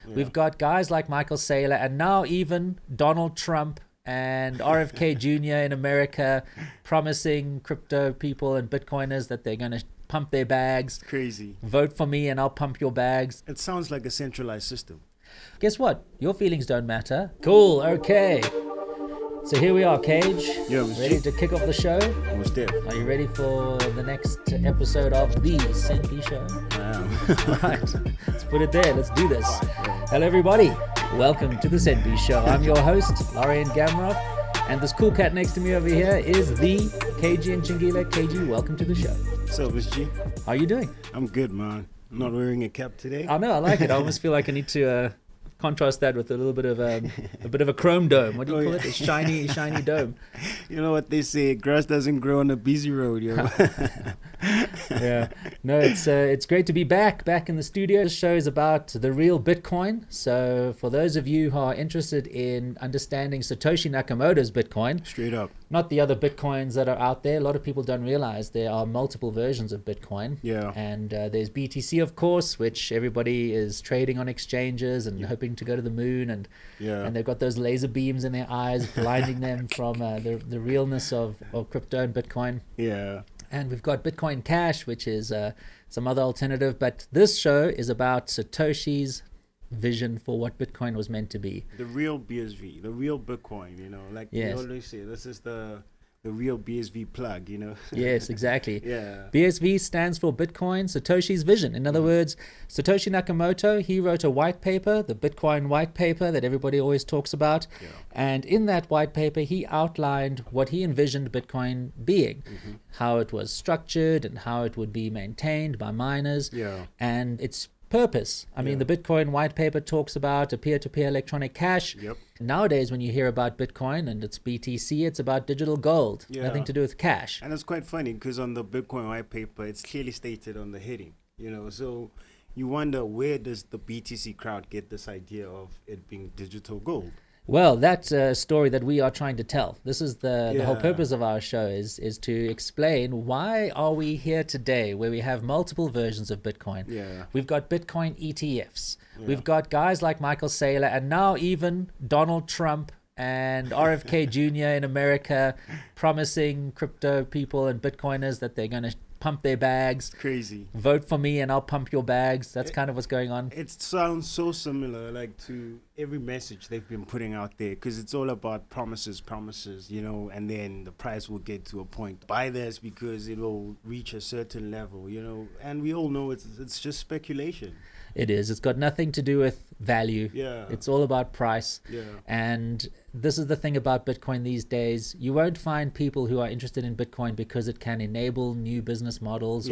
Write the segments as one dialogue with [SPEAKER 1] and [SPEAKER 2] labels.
[SPEAKER 1] Yeah.
[SPEAKER 2] We've got guys like Michael Saylor and now even Donald Trump and RFK Jr. in America promising crypto people and Bitcoiners that they're going to pump their bags.
[SPEAKER 1] Crazy.
[SPEAKER 2] Vote for me and I'll pump your bags.
[SPEAKER 1] It sounds like a centralized system.
[SPEAKER 2] Guess what? Your feelings don't matter. Cool. Okay. So here we are, Kage.
[SPEAKER 1] Yeah,
[SPEAKER 2] ready to kick off the show?
[SPEAKER 1] Almost there.
[SPEAKER 2] Are you ready for the next episode of the Centbee Show?
[SPEAKER 1] I am.
[SPEAKER 2] All right, let's put it there. Let's do this. Hello, everybody. Welcome to the Centbee Show. I'm your host, Lorien Gamaroff, and this cool cat next to me over here is the Kage Ntshingila. Kage, welcome to the show.
[SPEAKER 1] What's up, Miss G?
[SPEAKER 2] How are you doing?
[SPEAKER 1] I'm good, man. I'm not wearing a cap today.
[SPEAKER 2] I know, I like it. I almost feel like I need to contrast that with a little bit of a chrome dome. What do you call it? A shiny dome.
[SPEAKER 1] You know what they say? Grass doesn't grow on a busy road, yo.
[SPEAKER 2] Yeah. No, it's great to be back in the studio. This show is about the real Bitcoin. So for those of you who are interested in understanding Satoshi Nakamoto's Bitcoin,
[SPEAKER 1] Straight up.
[SPEAKER 2] not the other Bitcoins that are out there, a lot of people don't realize there are multiple versions of Bitcoin.
[SPEAKER 1] Yeah.
[SPEAKER 2] And there's BTC, of course, which everybody is trading on exchanges and hoping to go to the moon, and they've got those laser beams in their eyes blinding them from the realness of crypto and Bitcoin.
[SPEAKER 1] Yeah.
[SPEAKER 2] And we've got Bitcoin Cash, which is some other alternative. But this show is about Satoshi's vision for what Bitcoin was meant to be.
[SPEAKER 1] The real BSV, the real Bitcoin, you know. Like
[SPEAKER 2] Yes.
[SPEAKER 1] we always say, this is the real BSV plug, you know.
[SPEAKER 2] Yes, exactly.
[SPEAKER 1] Yeah.
[SPEAKER 2] BSV stands for Bitcoin Satoshi's vision. In other words, Satoshi Nakamoto, he wrote a white paper, the Bitcoin white paper that everybody always talks about.
[SPEAKER 1] Yeah.
[SPEAKER 2] And in that white paper, he outlined what he envisioned Bitcoin being, how it was structured and how it would be maintained by miners,
[SPEAKER 1] Yeah.
[SPEAKER 2] and its purpose. I mean, the Bitcoin white paper talks about a peer-to-peer electronic cash.
[SPEAKER 1] Yep.
[SPEAKER 2] Nowadays, when you hear about Bitcoin and it's BTC, it's about digital gold,
[SPEAKER 1] Yeah.
[SPEAKER 2] nothing to do with cash.
[SPEAKER 1] And it's quite funny because on the Bitcoin white paper, it's clearly stated on the heading, you know. So you wonder, where does the BTC crowd get this idea of it being digital gold?
[SPEAKER 2] Well, that's a story that we are trying to tell. This is the whole
[SPEAKER 1] Yeah.
[SPEAKER 2] purpose of our show is to explain why are we here today where we have multiple versions of Bitcoin.
[SPEAKER 1] Yeah.
[SPEAKER 2] We've got Bitcoin ETFs. We've got guys like Michael Saylor and now even Donald Trump and RFK Jr. in America promising crypto people and Bitcoiners that they're going to pump their bags.
[SPEAKER 1] Crazy.
[SPEAKER 2] Vote for me and I'll pump your bags. That's kind of what's going on.
[SPEAKER 1] It sounds so similar, like, to every message they've been putting out there, because it's all about promises, you know, and then the price will get to a point. Buy this because it will reach a certain level, you know, and we all know it's just speculation.
[SPEAKER 2] It is. It's got nothing to do with value.
[SPEAKER 1] Yeah.
[SPEAKER 2] It's all about price.
[SPEAKER 1] Yeah.
[SPEAKER 2] And this is the thing about Bitcoin these days. You won't find people who are interested in Bitcoin because it can enable new business models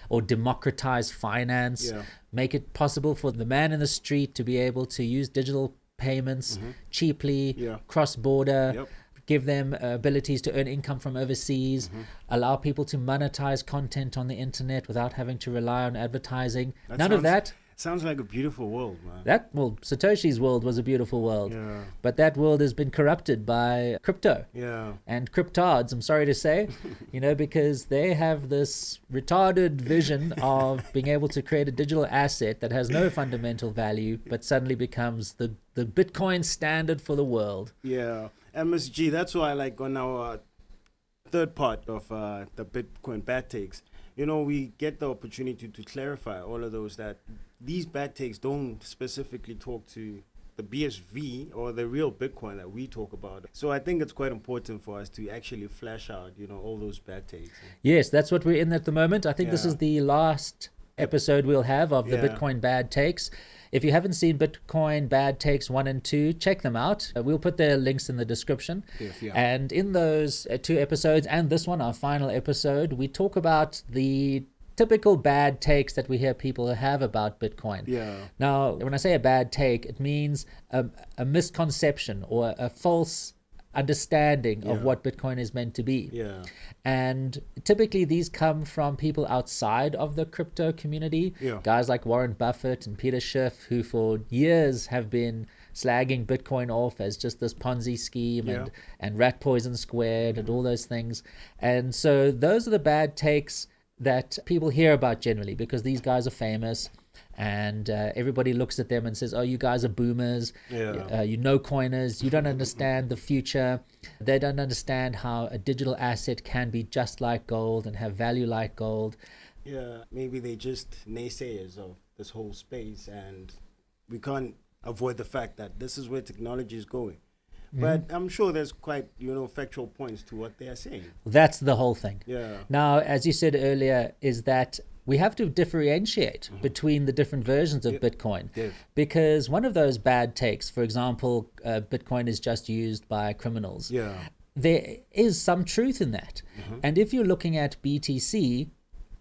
[SPEAKER 2] or democratize finance, make it possible for the man in the street to be able to use digital payments cheaply, cross-border, give them abilities to earn income from overseas, allow people to monetize content on the internet without having to rely on advertising. None of that.
[SPEAKER 1] Sounds like a beautiful world, man.
[SPEAKER 2] Satoshi's world was a beautiful world,
[SPEAKER 1] Yeah.
[SPEAKER 2] but that world has been corrupted by crypto
[SPEAKER 1] Yeah.
[SPEAKER 2] and cryptards, I'm sorry to say, you know, because they have this retarded vision of being able to create a digital asset that has no fundamental value, but suddenly becomes the Bitcoin standard for the world.
[SPEAKER 1] Yeah. And Ms. G, that's why, like, on our third part of the Bitcoin bad takes, you know, we get the opportunity to clarify all of those, that these bad takes don't specifically talk to the BSV or the real Bitcoin that we talk about. So I think it's quite important for us to actually flesh out, you know, all those bad takes.
[SPEAKER 2] Yes, that's what we're in at the moment. I think this
[SPEAKER 1] Yeah.
[SPEAKER 2] is the last episode we'll have of the
[SPEAKER 1] Yeah.
[SPEAKER 2] Bitcoin bad takes. If you haven't seen Bitcoin bad takes 1 and 2, check them out. We'll put their links in the description.
[SPEAKER 1] Yes, yeah.
[SPEAKER 2] And in those 2 episodes and this one, our final episode, we talk about the typical bad takes that we hear people have about Bitcoin.
[SPEAKER 1] Yeah.
[SPEAKER 2] Now, when I say a bad take, it means a misconception or a false understanding of what Bitcoin is meant to be.
[SPEAKER 1] Yeah.
[SPEAKER 2] And typically these come from people outside of the crypto community,
[SPEAKER 1] Yeah.
[SPEAKER 2] guys like Warren Buffett and Peter Schiff, who for years have been slagging Bitcoin off as just this Ponzi scheme and rat poison squared and all those things. And so those are the bad takes that people hear about generally because these guys are famous and everybody looks at them and says, oh, you guys are boomers, you know coiners, you don't understand the future. They don't understand how a digital asset can be just like gold and have value like gold.
[SPEAKER 1] Yeah, maybe they just naysayers of this whole space, and we can't avoid the fact that this is where technology is going. But I'm sure there's quite, factual points to what they are saying.
[SPEAKER 2] That's the whole thing.
[SPEAKER 1] Yeah.
[SPEAKER 2] Now, as you said earlier, is that we have to differentiate between the different versions of Bitcoin. Because one of those bad takes, for example, Bitcoin is just used by criminals.
[SPEAKER 1] Yeah.
[SPEAKER 2] There is some truth in that. And if you're looking at BTC,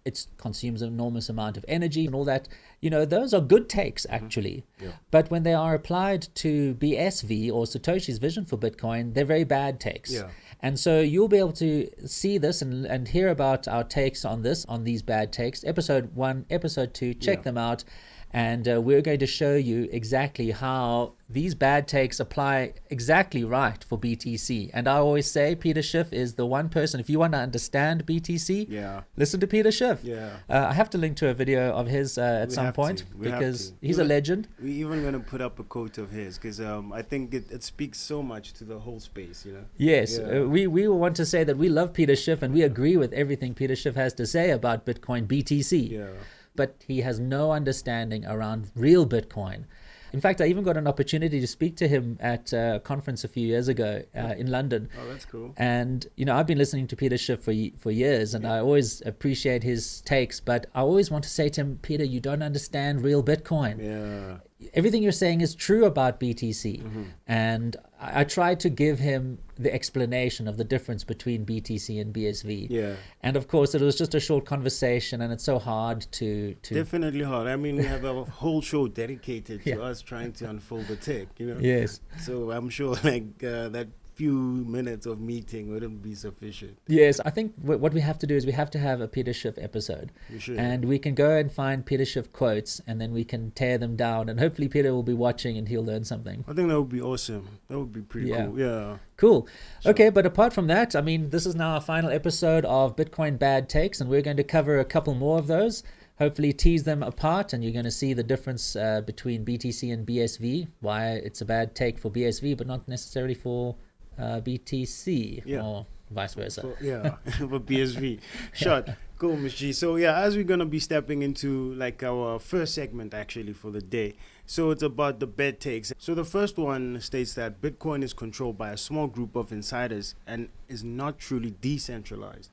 [SPEAKER 2] it consumes an enormous amount of energy and all that. Those are good takes, actually. But when they are applied to BSV or Satoshi's vision for Bitcoin, they're very bad takes. And so you'll be able to see this and hear about our takes on these bad takes. Episode 1, episode 2, check them out. And we're going to show you exactly how these bad takes apply exactly right for BTC. And I always say Peter Schiff is the one person, if you want to understand BTC, listen to Peter Schiff. I have to link to a video of his at some point because he's a legend.
[SPEAKER 1] We're even going to put up a quote of his because I think it speaks so much to the whole space,
[SPEAKER 2] Yes, we want to say that we love Peter Schiff and we agree with everything Peter Schiff has to say about Bitcoin BTC. But he has no understanding around real Bitcoin. In fact, I even got an opportunity to speak to him at a conference a few years ago in London.
[SPEAKER 1] Oh, that's cool.
[SPEAKER 2] And, I've been listening to Peter Schiff for years, and I always appreciate his takes, but I always want to say to him, Peter, you don't understand real Bitcoin. Everything you're saying is true about BTC. And I tried to give him the explanation of the difference between BTC and BSV. And of course, it was just a short conversation, and it's so hard to...
[SPEAKER 1] Definitely hard. I mean, we have a whole show dedicated to us trying to unfold the tech,
[SPEAKER 2] Yes.
[SPEAKER 1] So I'm sure that few minutes of meeting wouldn't be sufficient.
[SPEAKER 2] Yes, I think what we have to do is we have to have a Peter Schiff episode. And we can go and find Peter Schiff quotes, and then we can tear them down, and hopefully Peter will be watching and he'll learn something.
[SPEAKER 1] I think that would be awesome. That would be pretty cool.
[SPEAKER 2] Cool. Okay, but apart from that, I mean, this is now our final episode of Bitcoin Bad Takes, and we're going to cover a couple more of those. Hopefully tease them apart, and you're going to see the difference between BTC and BSV, why it's a bad take for BSV, but not necessarily for BTC or vice versa.
[SPEAKER 1] For BSV. Short. Cool, Ms. G. So as we're going to be stepping into our first segment actually for the day. So it's about the bad takes. So the first one states that Bitcoin is controlled by a small group of insiders and is not truly decentralized.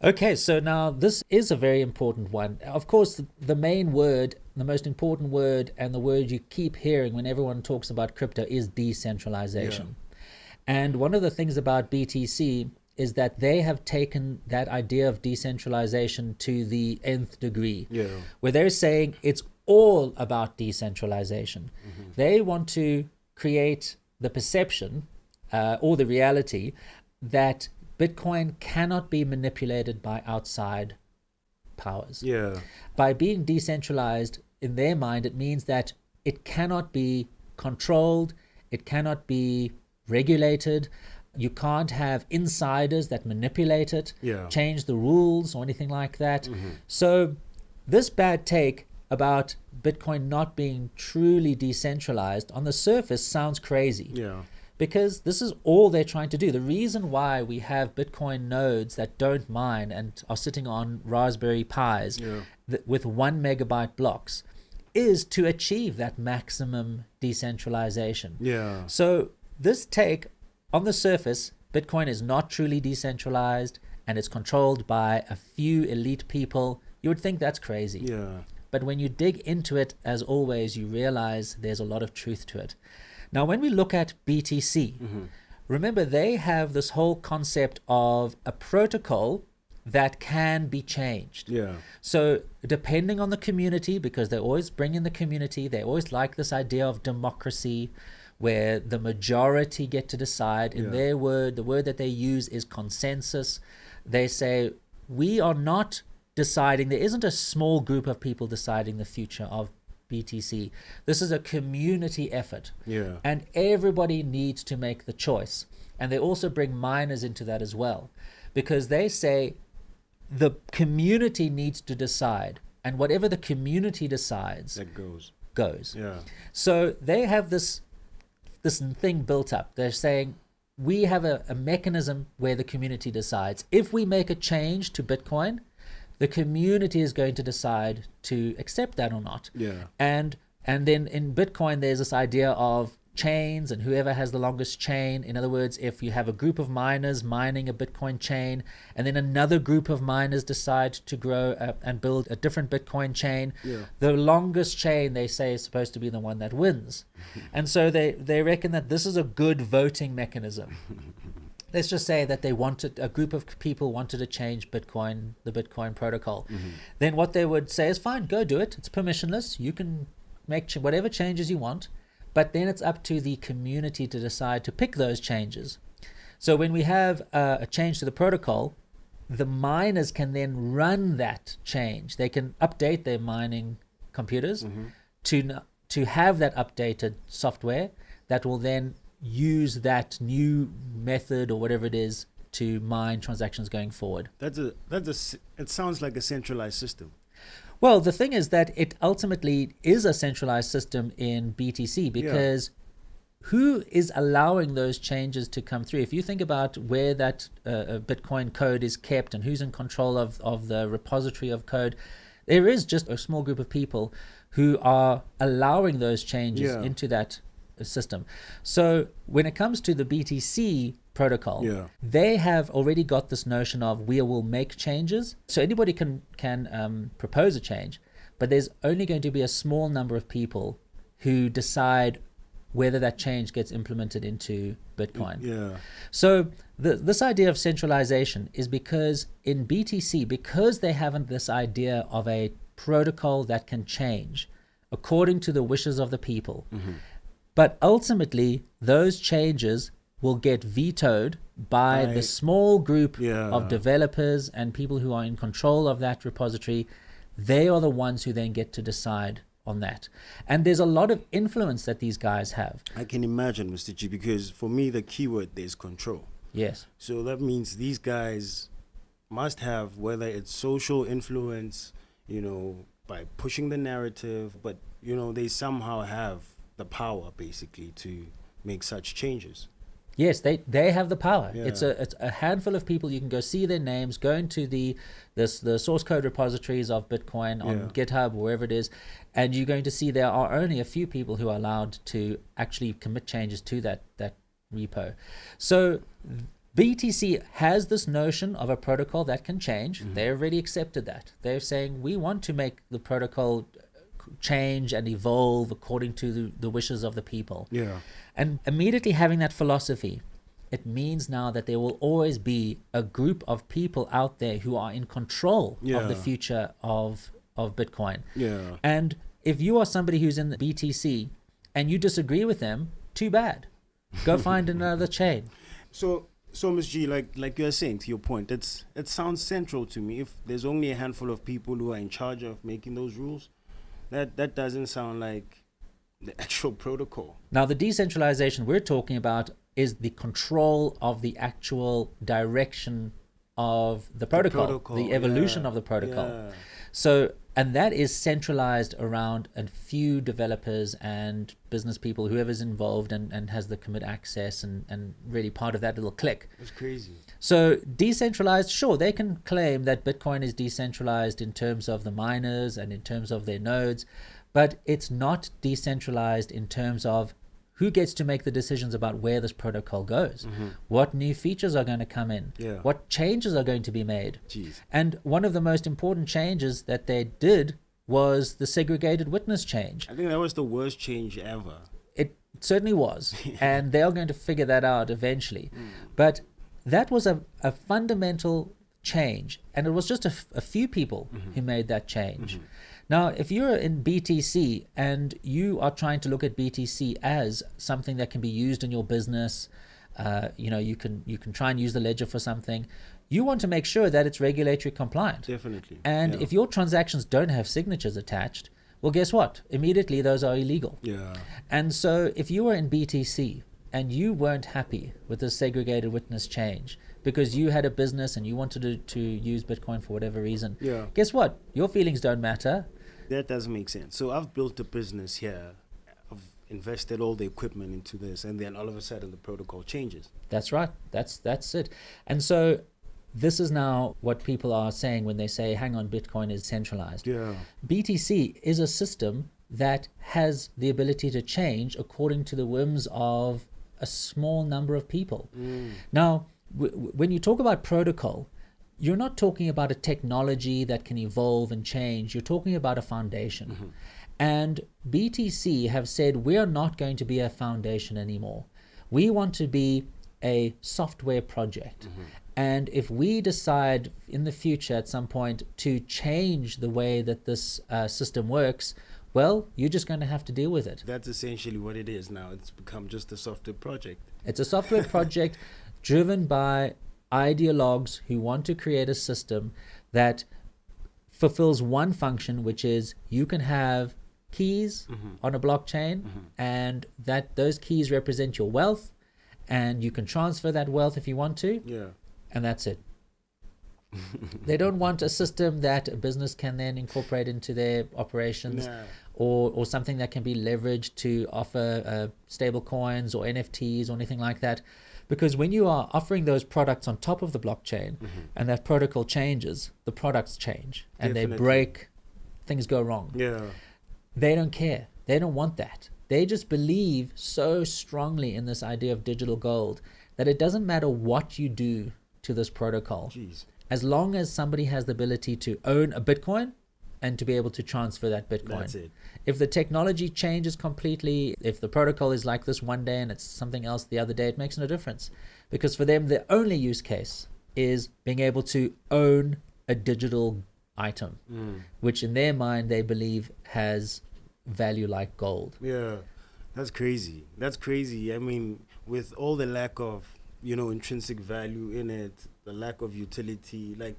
[SPEAKER 2] Okay, so now this is a very important one. Of course, the main word, the most important word, and the word you keep hearing when everyone talks about crypto is decentralization. And one of the things about BTC is that they have taken that idea of decentralization to the nth degree, where they're saying it's all about decentralization. They want to create the perception or the reality that Bitcoin cannot be manipulated by outside powers. By being decentralized, in their mind, it means that it cannot be controlled, it cannot be regulated. You can't have insiders that manipulate it, change the rules or anything like that. So this bad take about Bitcoin not being truly decentralized on the surface sounds crazy. Because this is all they're trying to do. The reason why we have Bitcoin nodes that don't mine and are sitting on Raspberry Pis with 1 megabyte blocks is to achieve that maximum decentralization. So this take, on the surface, Bitcoin is not truly decentralized and it's controlled by a few elite people. You would think that's crazy. But when you dig into it, as always, you realize there's a lot of truth to it. Now, when we look at BTC, remember they have this whole concept of a protocol that can be changed. So depending on the community, because they always bring in the community, they always like this idea of democracy, where the majority get to decide. In their word, the word that they use is consensus. They say, we are not deciding, there isn't a small group of people deciding the future of BTC. This is a community effort. And everybody needs to make the choice. And they also bring miners into that as well, because they say the community needs to decide and whatever the community decides
[SPEAKER 1] that
[SPEAKER 2] goes.
[SPEAKER 1] Yeah.
[SPEAKER 2] So they have this thing built up. They're saying, we have a mechanism where the community decides. If we make a change to Bitcoin, the community is going to decide to accept that or not.
[SPEAKER 1] Yeah.
[SPEAKER 2] And then in Bitcoin, there's this idea of chains and whoever has the longest chain. In other words, if you have a group of miners mining a Bitcoin chain, and then another group of miners decide to grow and build a different Bitcoin chain, the longest chain, they say, is supposed to be the one that wins. And so they reckon that this is a good voting mechanism. Let's just say that a group of people wanted to change the Bitcoin protocol. Then what they would say is, fine, go do it. It's permissionless. You can make whatever changes you want, but then it's up to the community to decide to pick those changes. So when we have a change to the protocol, the miners can then run that change. They can update their mining computers to have that updated software that will then use that new method or whatever it is to mine transactions going forward.
[SPEAKER 1] It sounds like a centralized system.
[SPEAKER 2] Well, the thing is that it ultimately is a centralized system in BTC because who is allowing those changes to come through? If you think about where that Bitcoin code is kept and who's in control of the repository of code, there is just a small group of people who are allowing those changes into that system. So when it comes to the BTC protocol, they have already got this notion of we will make changes. So anybody can propose a change, but there's only going to be a small number of people who decide whether that change gets implemented into Bitcoin. So this idea of centralization is because in BTC, because they haven't this idea of a protocol that can change according to the wishes of the people, but ultimately those changes will get vetoed by the small group of developers and people who are in control of that repository. They are the ones who then get to decide on that. And there's a lot of influence that these guys have.
[SPEAKER 1] I can imagine, Mr. G, because for me, the keyword there is control.
[SPEAKER 2] Yes.
[SPEAKER 1] So that means these guys must have, whether it's social influence, by pushing the narrative, but, they somehow have the power, basically, to make such changes.
[SPEAKER 2] Yes, they have the power. It's a handful of people. You can go see their names, go into the source code repositories of Bitcoin on GitHub, wherever it is, and you're going to see there are only a few people who are allowed to actually commit changes to that repo. So BTC has this notion of a protocol that can change. They already accepted that. They're saying we want to make the protocol change and evolve according to the wishes of the people. And immediately having that philosophy, it means now that there will always be a group of people out there who are in control of the future of Bitcoin. And if you are somebody who's in the BTC and you disagree with them, too bad. Go find another chain.
[SPEAKER 1] So Ms. G, like you're saying, to your point, it sounds central to me. If there's only a handful of people who are in charge of making those rules, that doesn't sound like the actual protocol.
[SPEAKER 2] Now, the decentralization we're talking about is the control of the actual direction of the protocol, the evolution of the protocol. So, and that is centralized around a few developers and business people, whoever's involved and has the commit access and really part of that little clique.
[SPEAKER 1] That's crazy.
[SPEAKER 2] So decentralized, sure, they can claim that Bitcoin is decentralized in terms of the miners and in terms of their nodes, but it's not decentralized in terms of who gets to make the decisions about where this protocol goes, what new features are going to come in, what changes are going to be made. And one of the most important changes that they did was the segregated witness change.
[SPEAKER 1] I think that was the worst change ever.
[SPEAKER 2] It certainly was. And they are going to figure that out eventually. But that was a fundamental change. And it was just a few people who made that change. Now, if you're in BTC and you are trying to look at BTC as something that can be used in your business, you can try and use the ledger for something. You want to make sure that it's regulatory compliant.
[SPEAKER 1] Definitely.
[SPEAKER 2] And if your transactions don't have signatures attached, well, guess what? Immediately those are illegal. And so if you are in BTC and you weren't happy with the segregated witness change because you had a business and you wanted to use Bitcoin for whatever reason, guess what? Your feelings don't matter.
[SPEAKER 1] That doesn't make sense. So I've built a business here. I've invested all the equipment into this, and then all of a sudden the protocol changes.
[SPEAKER 2] That's right. That's it. And so this is now what people are saying when they say, hang on, Bitcoin is centralized.
[SPEAKER 1] Yeah.
[SPEAKER 2] BTC is a system that has the ability to change according to the whims of a small number of people. Now, when you talk about protocol, you're not talking about a technology that can evolve and change. You're talking about a foundation. And BTC have said, we're not going to be a foundation anymore. We want to be a software project. And if we decide in the future at some point to change the way that this system works, well, you're just going to have to deal with it.
[SPEAKER 1] That's essentially what it is now. It's become just a software project.
[SPEAKER 2] It's a software project driven by ideologues who want to create a system that fulfills one function, which is you can have keys on a blockchain, and that those keys represent your wealth, and you can transfer that wealth if you want to.
[SPEAKER 1] Yeah.
[SPEAKER 2] And that's it. They don't want a system that a business can then incorporate into their operations, or something that can be leveraged to offer stable coins or NFTs or anything like that. Because when you are offering those products on top of the blockchain and that protocol changes, the products change and they break, things go wrong.
[SPEAKER 1] Yeah.
[SPEAKER 2] They don't care. They don't want that. They just believe so strongly in this idea of digital gold that it doesn't matter what you do to this protocol.
[SPEAKER 1] Jeez.
[SPEAKER 2] As long as somebody has the ability to own a Bitcoin and to be able to transfer that Bitcoin.
[SPEAKER 1] That's it.
[SPEAKER 2] If the technology changes completely, if the protocol is like this one day and it's something else the other day, it makes no difference. Because for them, the only use case is being able to own a digital item, which in their mind they believe has value like gold.
[SPEAKER 1] Yeah, that's crazy. That's crazy. I mean, with all the lack of, intrinsic value in it, the lack of utility, like,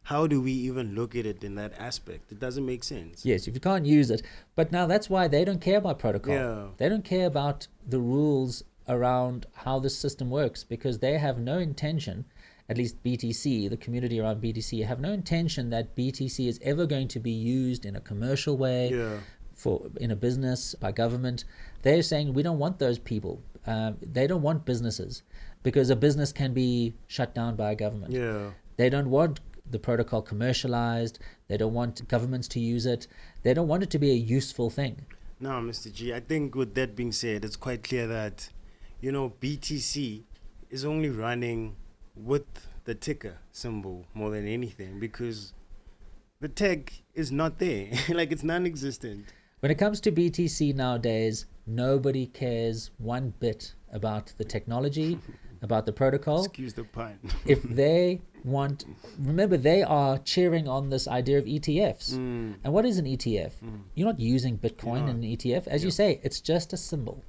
[SPEAKER 1] how do we even look at it in that aspect? It doesn't make sense.
[SPEAKER 2] Yes, if you can't use it. But now that's why they don't care about protocol.
[SPEAKER 1] Yeah.
[SPEAKER 2] They don't care about the rules around how this system works, because they have no intention, at least BTC, the community around BTC, have no intention that BTC is ever going to be used in a commercial way, in a business, by government. They're saying we don't want those people. They don't want businesses, because a business can be shut down by a government.
[SPEAKER 1] Yeah.
[SPEAKER 2] They don't want the protocol commercialized. They don't want governments to use it. They don't want it to be a useful thing.
[SPEAKER 1] No, Mr. G, I think with that being said, it's quite clear that, BTC is only running with the ticker symbol more than anything, because the tech is not there. Like, it's non-existent.
[SPEAKER 2] When it comes to BTC nowadays, nobody cares one bit about the technology, about the protocol.
[SPEAKER 1] Excuse the pun.
[SPEAKER 2] If they want, remember, they are cheering on this idea of ETFs. And what is an ETF? You're not using Bitcoin in an ETF. As you say, it's just a symbol.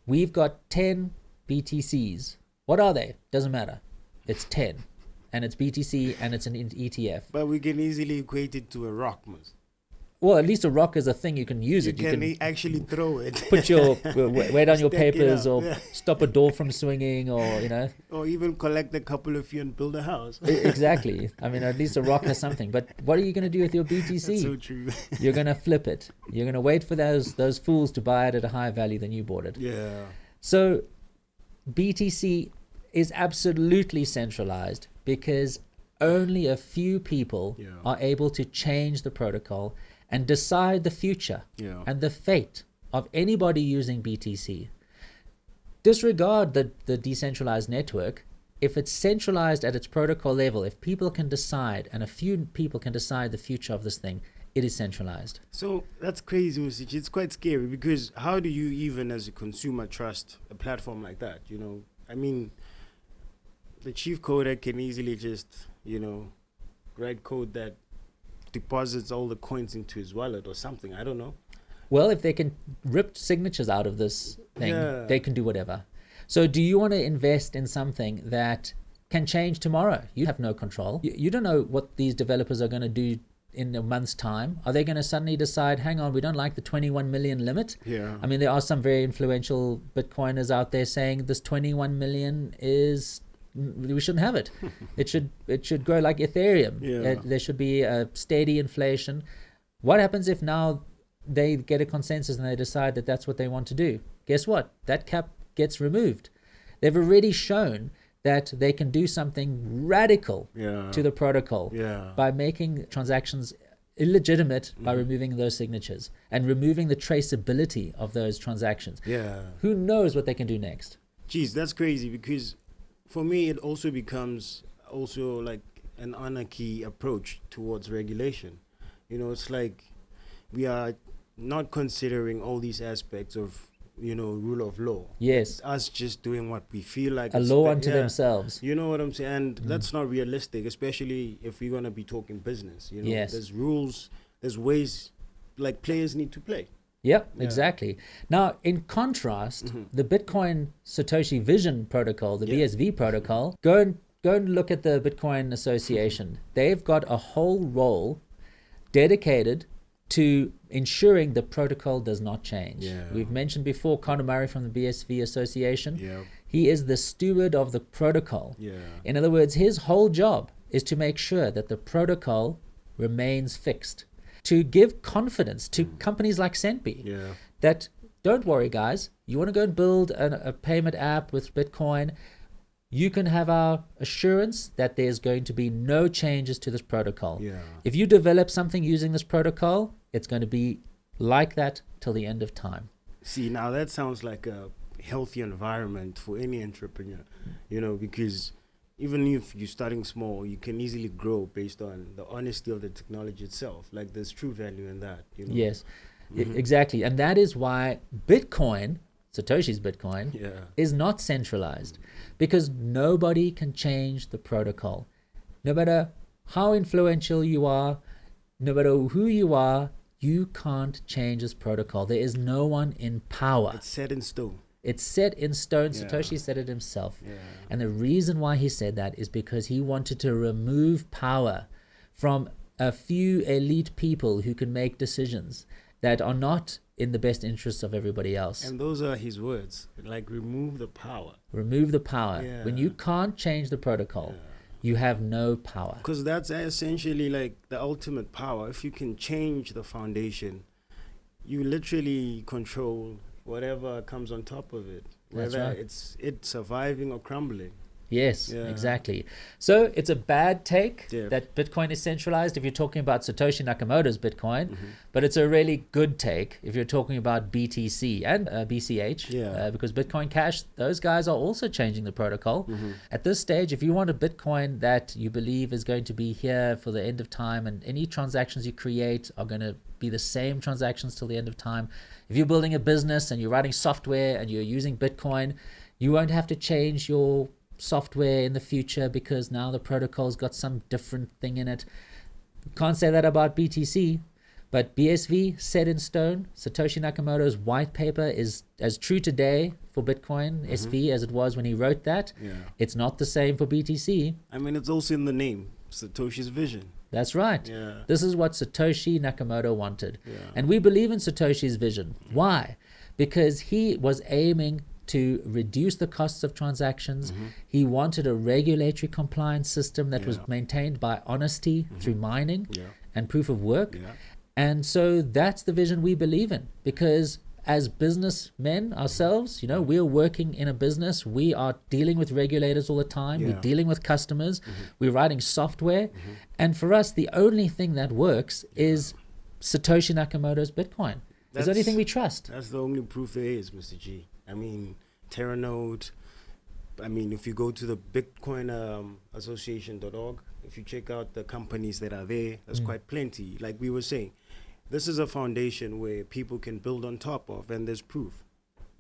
[SPEAKER 2] We've got 10 BTCs. What are they? Doesn't matter. It's 10. And it's BTC and it's an ETF.
[SPEAKER 1] But we can easily equate it to a rock, Mus.
[SPEAKER 2] Well, at least a rock is a thing you can use.
[SPEAKER 1] You can actually throw it.
[SPEAKER 2] Put your weight on your papers, or
[SPEAKER 1] yeah.
[SPEAKER 2] stop a door from swinging, or
[SPEAKER 1] or even collect a couple of you and build a house.
[SPEAKER 2] Exactly. I mean, at least a rock has something. But what are you going to do with your BTC?
[SPEAKER 1] That's so true.
[SPEAKER 2] You're going to flip it. You're going to wait for those fools to buy it at a higher value than you bought it.
[SPEAKER 1] Yeah.
[SPEAKER 2] So BTC is absolutely centralized, because only a few people are able to change the protocol and decide the future and the fate of anybody using BTC. Disregard the decentralized network. If it's centralized at its protocol level, if people can decide, and a few people can decide the future of this thing, it is centralized.
[SPEAKER 1] So that's crazy, Musich. It's quite scary, because how do you even as a consumer trust a platform like that? I mean, the chief coder can easily just, write code that deposits all the coins into his wallet or something. I don't know.
[SPEAKER 2] Well, if they can rip signatures out of this thing, they can do whatever. So do you want to invest in something that can change tomorrow? You have no control. You don't know what these developers are going to do in a month's time? Are they going to suddenly decide, hang on, we don't like the 21 million limit?
[SPEAKER 1] Yeah.
[SPEAKER 2] I mean, there are some very influential Bitcoiners out there saying this 21 million is, we shouldn't have it. It should grow like Ethereum.
[SPEAKER 1] Yeah.
[SPEAKER 2] There should be a steady inflation. What happens if now they get a consensus and they decide that that's what they want to do? Guess what? That cap gets removed. They've already shown that they can do something radical to the protocol by making transactions illegitimate by removing those signatures and removing the traceability of those transactions. Who knows what they can do next?
[SPEAKER 1] Geez, that's crazy, because for me it also becomes also like an anarchy approach towards regulation. You know, it's like we are not considering all these aspects of, you know, rule of law.
[SPEAKER 2] Yes.
[SPEAKER 1] It's us just doing what we feel like.
[SPEAKER 2] A law unto themselves.
[SPEAKER 1] You know what I'm saying? And that's not realistic, especially if we're going to be talking business. You know, there's rules, there's ways, like players need to play.
[SPEAKER 2] Yep, exactly. Now, in contrast, the Bitcoin Satoshi Vision protocol, the BSV protocol, go and look at the Bitcoin Association. They've got a whole role dedicated to ensuring the protocol does not change. We've mentioned before Conor Murray from the BSV Association. He is the steward of the protocol. In other words, his whole job is to make sure that the protocol remains fixed, to give confidence to companies like Centbee that, don't worry guys, you want to go and build a payment app with Bitcoin, you can have our assurance that there's going to be no changes to this protocol. If you develop something using this protocol, it's going to be like that till the end of time.
[SPEAKER 1] See, now that sounds like a healthy environment for any entrepreneur, you know, because even if you're starting small, you can easily grow based on the honesty of the technology itself. Like, there's true value in that, you know?
[SPEAKER 2] Yes, exactly. And that is why Bitcoin, Satoshi's Bitcoin, is not centralized, because nobody can change the protocol. No matter how influential you are, no matter who you are, you can't change this protocol. There is no one in power.
[SPEAKER 1] It's set in stone.
[SPEAKER 2] It's set in stone. Satoshi said it himself. And the reason why he said that is because he wanted to remove power from a few elite people who can make decisions that are not in the best interests of everybody else.
[SPEAKER 1] And those are his words, like, remove the power.
[SPEAKER 2] Remove the power. When you can't change the protocol, you have no power.
[SPEAKER 1] Because that's essentially like the ultimate power. If you can change the foundation, you literally control whatever comes on top of it, whether it's surviving or crumbling.
[SPEAKER 2] Yes, exactly. So it's a bad take that Bitcoin is centralized if you're talking about Satoshi Nakamoto's Bitcoin, but it's a really good take if you're talking about BTC and BCH, because Bitcoin Cash, those guys are also changing the protocol. At this stage, if you want a Bitcoin that you believe is going to be here for the end of time, and any transactions you create are going to be the same transactions till the end of time. If you're building a business and you're writing software and you're using Bitcoin, you won't have to change your software in the future because now the protocol's got some different thing in it. Can't say that about BTC, but BSV, set in stone. Satoshi Nakamoto's white paper is as true today for Bitcoin SV as it was when he wrote that. It's not the same for BTC.
[SPEAKER 1] I mean, it's also in the name, Satoshi's vision.
[SPEAKER 2] That's right. This is what Satoshi Nakamoto wanted. And we believe in Satoshi's vision. Why? Because he was aiming to reduce the costs of transactions. He wanted a regulatory compliance system that was maintained by honesty through mining and proof of work. And so that's the vision we believe in, because as businessmen ourselves, you know, we're working in a business. We are dealing with regulators all the time. We're dealing with customers. We're writing software. And for us, the only thing that works is Satoshi Nakamoto's Bitcoin. It's the only thing we trust.
[SPEAKER 1] That's the only proof there is, Mr. G. I mean, Terranode. I mean, if you go to the Bitcoin Association.org, if you check out the companies that are there, there's quite plenty. Like we were saying, this is a foundation where people can build on top of, and there's proof.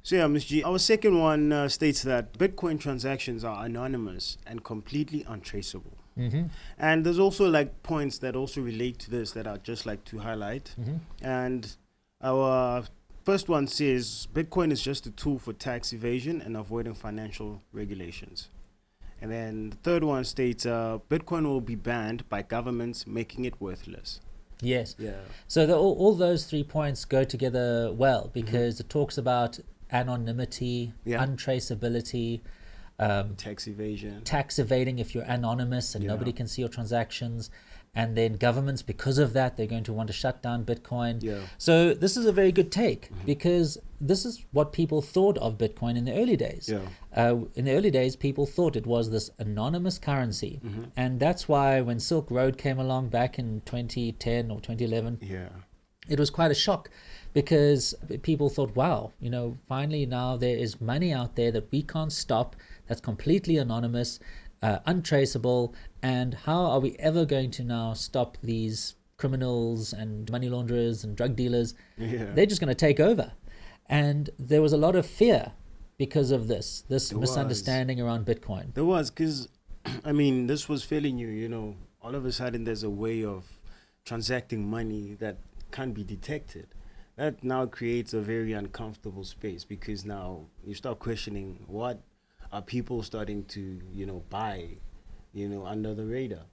[SPEAKER 1] So yeah, Mr. G, our second one states that Bitcoin transactions are anonymous and completely untraceable. And there's also like points that also relate to this that I'd just like to highlight. And our first one says Bitcoin is just a tool for tax evasion and avoiding financial regulations. And then the third one states Bitcoin will be banned by governments, making it worthless.
[SPEAKER 2] Yes.
[SPEAKER 1] Yeah.
[SPEAKER 2] So all those 3 points go together well, because it talks about anonymity, untraceability,
[SPEAKER 1] tax evasion,
[SPEAKER 2] tax evading if you're anonymous and nobody can see your transactions. And then governments, because of that, they're going to want to shut down Bitcoin.
[SPEAKER 1] Yeah.
[SPEAKER 2] So this is a very good take, because this is what people thought of Bitcoin in the early days.
[SPEAKER 1] Yeah.
[SPEAKER 2] In the early days, people thought it was this anonymous currency. And that's why when Silk Road came along back in 2010 or 2011, it was quite a shock, because people thought, wow, you know, finally now there is money out there that we can't stop, that's completely anonymous, untraceable, and how are we ever going to now stop these criminals and money launderers and drug dealers? They're just going to take over. And there was a lot of fear because of this misunderstanding around Bitcoin.
[SPEAKER 1] There was, because I mean, this was fairly new, you know. All of a sudden there's a way of transacting money that can't be detected. That now creates a very uncomfortable space, because now you start questioning, what are people starting to, you know, buy, you know, under the radar?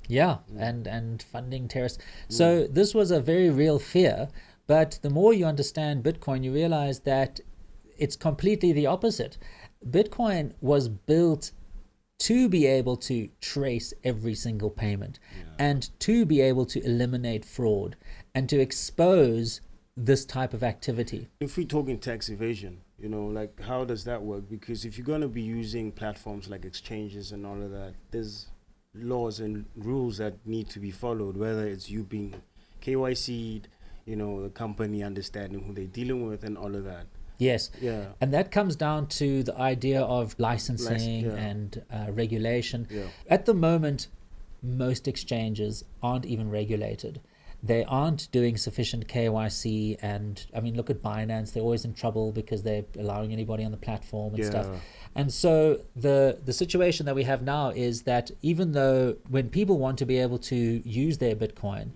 [SPEAKER 1] And funding terrorists. So this was a very real fear, but the more you understand Bitcoin, you realize that it's completely the opposite. Bitcoin was built to be able to trace every single payment and to be able to eliminate fraud and to expose this type of activity. If we're talking tax evasion, you know, like, how does that work? Because if you're going to be using platforms like exchanges and all of that, there's laws and rules that need to be followed, whether it's you being KYC'd, you know, the company understanding who they're dealing with and all of that.
[SPEAKER 2] Yes.
[SPEAKER 1] Yeah.
[SPEAKER 2] And that comes down to the idea of licensing and regulation. At the moment, most exchanges aren't even regulated. They aren't doing sufficient KYC, and I mean, look at Binance. They're always in trouble because they're allowing anybody on the platform and stuff. And so the situation that we have now is that even though when people want to be able to use their Bitcoin,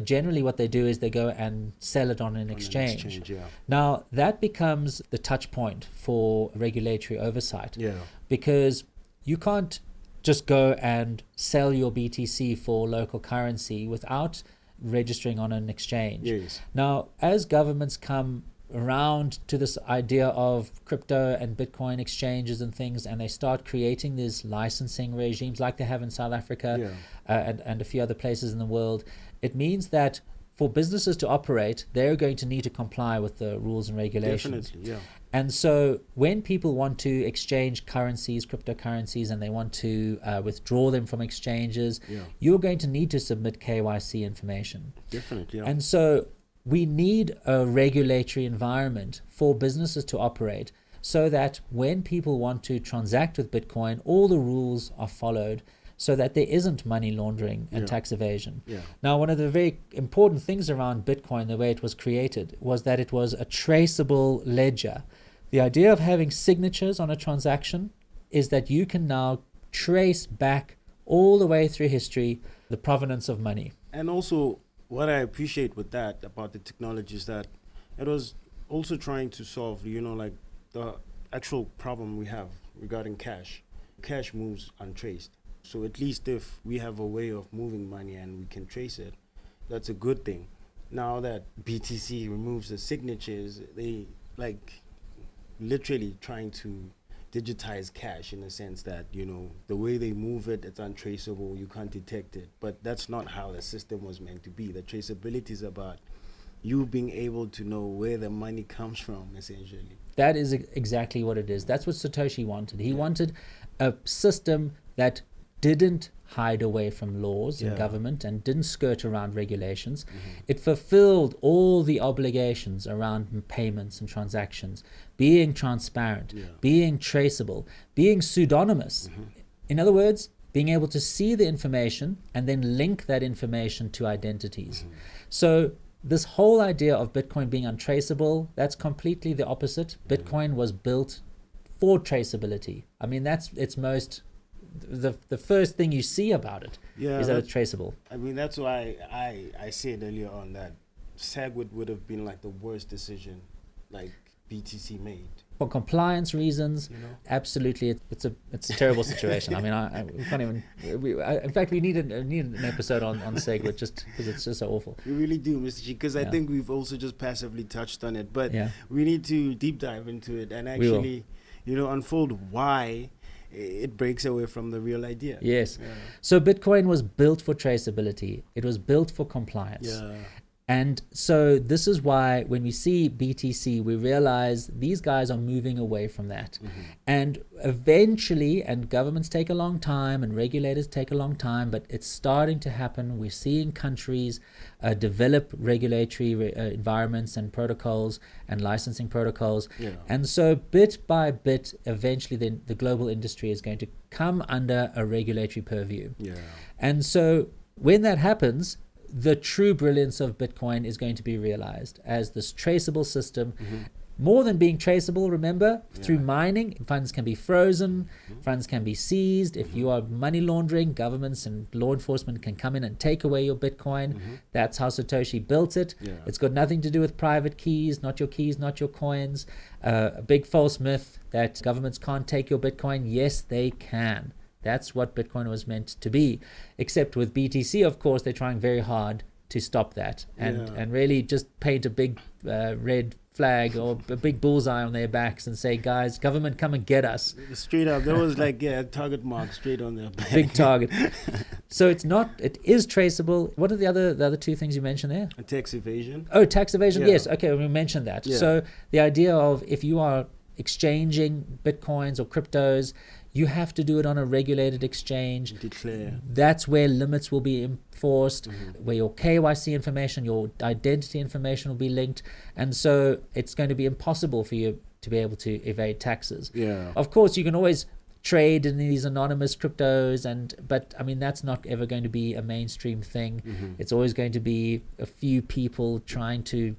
[SPEAKER 2] generally what they do is they go and sell it on an exchange. Now that becomes the touch point for regulatory oversight, because you can't just go and sell your BTC for local currency without registering on an exchange. Now, as governments come around to this idea of crypto and Bitcoin exchanges and things, and they start creating these licensing regimes like they have in South Africa and a few other places in the world, it means that for businesses to operate, they're going to need to comply with the rules and regulations. And so when people want to exchange currencies, cryptocurrencies, and they want to withdraw them from exchanges, you're going to need to submit KYC information. And so we need a regulatory environment for businesses to operate, so that when people want to transact with Bitcoin, all the rules are followed, so that there isn't money laundering and tax evasion. Now, one of the very important things around Bitcoin, the way it was created, was that it was a traceable ledger. The idea of having signatures on a transaction is that you can now trace back all the way through history the provenance of money.
[SPEAKER 1] And also, what I appreciate with that about the technology is that it was also trying to solve, you know, like the actual problem we have regarding cash. Cash moves untraced. So at least if we have a way of moving money and we can trace it, that's a good thing. Now that BTC removes the signatures, they like literally trying to digitize cash in a sense that, you know, the way they move it, it's untraceable, you can't detect it. But that's not how the system was meant to be. The traceability is about you being able to know where the money comes from, essentially.
[SPEAKER 2] That is exactly what it is. That's what Satoshi wanted. He wanted a system that didn't hide away from laws and government and didn't skirt around regulations. It fulfilled all the obligations around payments and transactions, being transparent, being traceable, being pseudonymous. In other words, being able to see the information and then link that information to identities. So this whole idea of Bitcoin being untraceable, that's completely the opposite. Bitcoin was built for traceability. I mean, that's its most... The first thing you see about it is that it's traceable.
[SPEAKER 1] I mean, that's why I said earlier on that Segwit would have been like the worst decision like BTC made.
[SPEAKER 2] for compliance reasons, absolutely, it's a terrible situation. I mean, we can't even. In fact, we need an episode on Segwit just because it's just so awful.
[SPEAKER 1] We really do, Mr. G, because I think we've also just passively touched on it, but we need to deep dive into it and actually, unfold why it breaks away from the real idea.
[SPEAKER 2] Yes. Yeah. So Bitcoin was built for traceability. It was built for compliance. Yeah. And so this is why when we see BTC, we realize these guys are moving away from that. And eventually, and governments take a long time and regulators take a long time, but it's starting to happen. We're seeing countries develop regulatory environments and protocols and licensing protocols. Yeah. And so bit by bit, eventually the global industry is going to come under a regulatory purview. Yeah. And so when that happens, the true brilliance of Bitcoin is going to be realized as this traceable system. More than being traceable, remember, through mining, funds can be frozen, funds can be seized. If you are money laundering, governments and law enforcement can come in and take away your Bitcoin. That's how Satoshi built it. Yeah. It's got nothing to do with private keys, not your coins. A big false myth that governments can't take your Bitcoin. Yes, they can. That's what Bitcoin was meant to be. Except with BTC, of course, they're trying very hard to stop that and really just paint a big red flag or a big bullseye on their backs and say, guys, government, come and get us.
[SPEAKER 1] Straight up. There was like a target mark straight on their back.
[SPEAKER 2] Big target. So it is traceable. What are the other two things you mentioned there?
[SPEAKER 1] Tax evasion.
[SPEAKER 2] Oh, tax evasion. Yes. Okay, we mentioned that. Yeah. So the idea of if you are exchanging Bitcoins or cryptos, you have to do it on a regulated exchange.
[SPEAKER 1] Declare.
[SPEAKER 2] That's where limits will be enforced, where your KYC information, your identity information will be linked. And so it's going to be impossible for you to be able to evade taxes. Yeah. Of course, you can always trade in these anonymous cryptos, but I mean, that's not ever going to be a mainstream thing. It's always going to be a few people trying to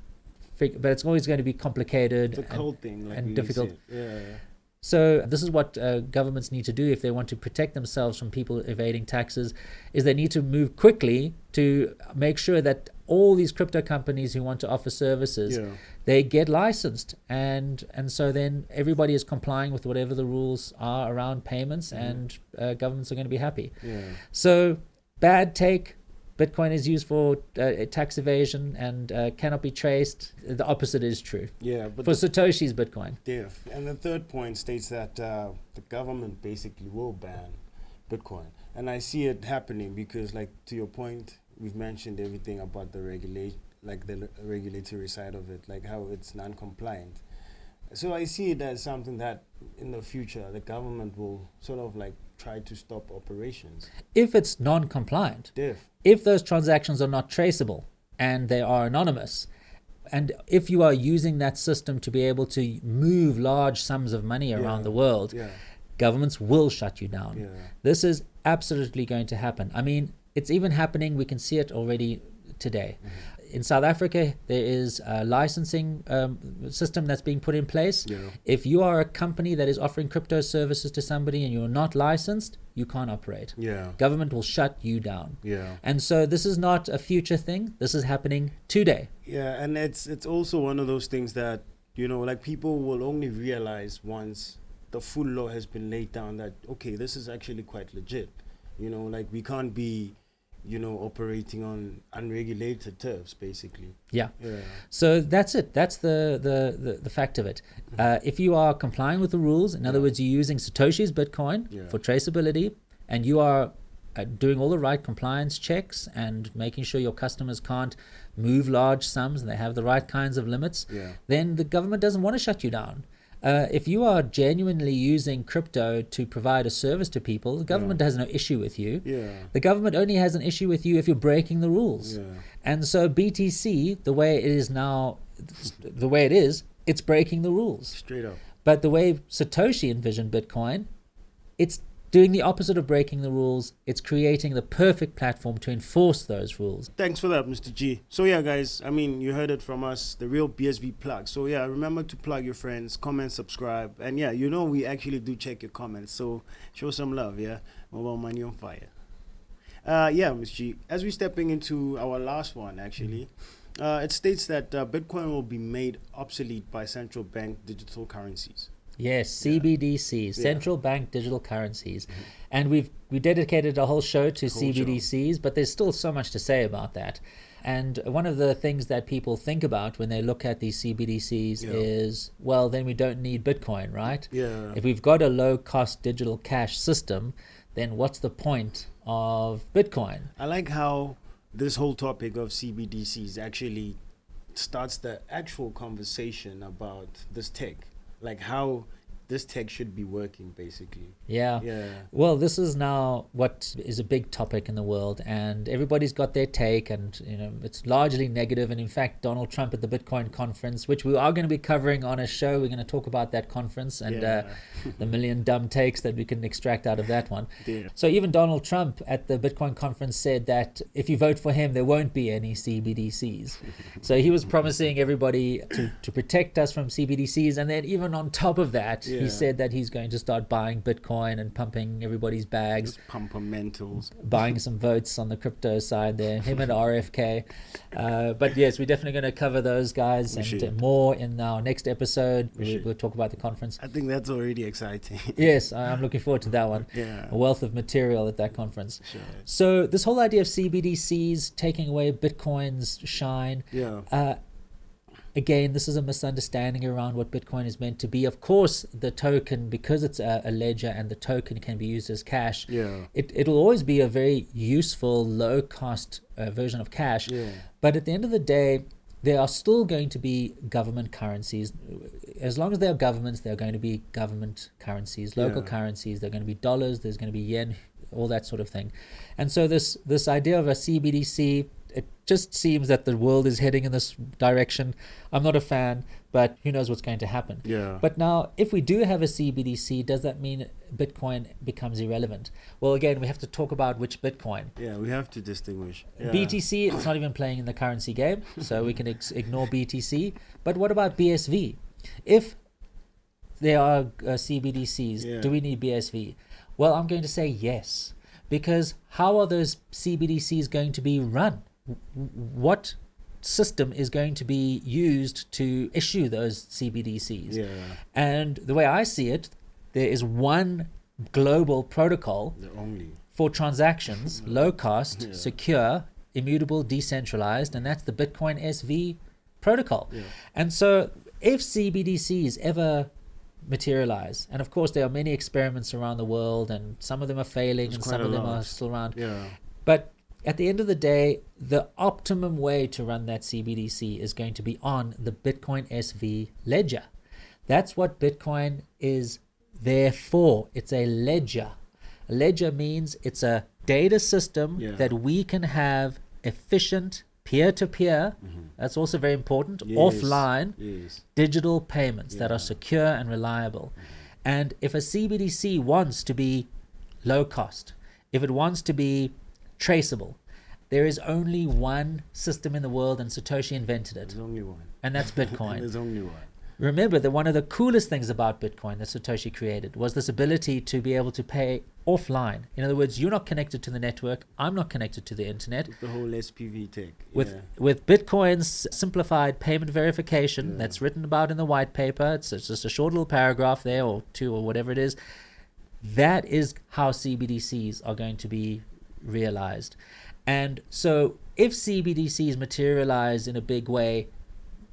[SPEAKER 2] figure, but it's always going to be complicated and difficult. Yeah. So this is what governments need to do if they want to protect themselves from people evading taxes, is they need to move quickly to make sure that all these crypto companies who want to offer services, they get licensed. And so then everybody is complying with whatever the rules are around payments and governments are going to be happy. Yeah. So bad take. Bitcoin is used for tax evasion and cannot be traced. The opposite is true. Yeah, but for Satoshi's Bitcoin.
[SPEAKER 1] Yeah, and the third point states that the government basically will ban Bitcoin, and I see it happening because, like to your point, we've mentioned everything about the regulatory side of it, like how it's non-compliant. So I see it as something that in the future the government will sort of like try to stop operations.
[SPEAKER 2] If it's non-compliant, if those transactions are not traceable and they are anonymous, and if you are using that system to be able to move large sums of money around the world, governments will shut you down. Yeah. This is absolutely going to happen. I mean, it's even happening. We can see it already today. In South Africa, there is a licensing system that's being put in place. Yeah. If you are a company that is offering crypto services to somebody and you're not licensed, you can't operate. Yeah. Government will shut you down. Yeah. And so this is not a future thing. This is happening today.
[SPEAKER 1] Yeah, and it's also one of those things that, like people will only realize once the full law has been laid down that, okay, this is actually quite legit. Like we can't be operating on unregulated turfs, basically.
[SPEAKER 2] Yeah. So that's it. That's the fact of it. If you are complying with the rules, in other words, you're using Satoshi's Bitcoin for traceability, and you are doing all the right compliance checks and making sure your customers can't move large sums and they have the right kinds of limits, then the government doesn't want to shut you down. If you are genuinely using crypto to provide a service to people, the government has no issue with you. Yeah. The government only has an issue with you if you're breaking the rules. Yeah. And so BTC, the way it is now, it's breaking the rules.
[SPEAKER 1] Straight up.
[SPEAKER 2] But the way Satoshi envisioned Bitcoin, it's doing the opposite of breaking the rules. It's creating the perfect platform to enforce those rules.
[SPEAKER 1] Thanks for that, Mr. G. So yeah, guys, I mean, you heard it from us, the real BSV plug. So yeah, remember to plug your friends, comment, subscribe. And yeah, we actually do check your comments. So show some love, yeah? Mobile money on fire. Yeah, Mr. G, as we're stepping into our last one, actually, it states that Bitcoin will be made obsolete by central bank digital currencies.
[SPEAKER 2] Yes, CBDCs, central bank digital currencies. And we dedicated a whole show to CBDCs, but there's still so much to say about that. And one of the things that people think about when they look at these CBDCs is, well, then we don't need Bitcoin, right?
[SPEAKER 1] Yeah.
[SPEAKER 2] If we've got a low-cost digital cash system, then what's the point of Bitcoin?
[SPEAKER 1] I like how this whole topic of CBDCs actually starts the actual conversation about this tech, like how this tech should be working, basically.
[SPEAKER 2] Yeah. Well, this is now what is a big topic in the world, and everybody's got their take, and it's largely negative. And in fact, Donald Trump at the Bitcoin conference, which we are going to be covering on a show, we're going to talk about that conference and the million dumb takes that we can extract out of that one. So even Donald Trump at the Bitcoin conference said that if you vote for him, there won't be any CBDCs. So he was promising everybody to protect us from CBDCs, and then even on top of that, he said that he's going to start buying Bitcoin and pumping everybody's bags.
[SPEAKER 1] Pumpermentals.
[SPEAKER 2] Buying some votes on the crypto side there, him and RFK. But yes, we're definitely going to cover those guys and more in our next episode. We'll talk about the conference.
[SPEAKER 1] I think that's already exciting.
[SPEAKER 2] Yes, I'm looking forward to that one. A wealth of material at that conference. So this whole idea of CBDCs taking away Bitcoin's shine. Again, this is a misunderstanding around what Bitcoin is meant to be. Of course, the token, because it's a ledger and the token can be used as cash, it'll always be a very useful, low-cost version of cash. But at the end of the day, there are still going to be government currencies. As long as there are governments, there are going to be government currencies, local currencies. There are going to be dollars, there's going to be yen, all that sort of thing. And so this idea of a CBDC, it just seems that the world is heading in this direction. I'm not a fan, but who knows what's going to happen. But now, if we do have a CBDC, does that mean Bitcoin becomes irrelevant? Well, again, we have to talk about which Bitcoin.
[SPEAKER 1] We have to distinguish.
[SPEAKER 2] BTC, it's not even playing in the currency game, so we can ignore BTC. But what about BSV? If there are CBDCs, do we need BSV? Well, I'm going to say yes, because how are those CBDCs going to be run? What system is going to be used to issue those CBDCs? And the way I see it, there is one global protocol for transactions, low cost, secure, immutable, decentralized, and that's the Bitcoin SV protocol. And so if CBDCs ever materialize, and of course there are many experiments around the world, and some of them are failing and some of them are still around, but at the end of the day, the optimum way to run that CBDC is going to be on the Bitcoin SV ledger. That's what Bitcoin is there for. It's a ledger. A ledger means it's a data system that we can have efficient peer-to-peer, that's also very important, offline digital payments that are secure and reliable. And if a CBDC wants to be low cost, if it wants to be traceable, there is only one system in the world, and Satoshi invented it.
[SPEAKER 1] There's only one.
[SPEAKER 2] And that's Bitcoin.
[SPEAKER 1] There's only one.
[SPEAKER 2] Remember that one of the coolest things about Bitcoin that Satoshi created was this ability to be able to pay offline. In other words, you're not connected to the network, I'm not connected to the internet.
[SPEAKER 1] The whole SPV tech.
[SPEAKER 2] With Bitcoin's simplified payment verification that's written about in the white paper, it's just a short little paragraph there, or two, or whatever it is. That is how CBDCs are going to be realized. And so if CBDCs materialize in a big way,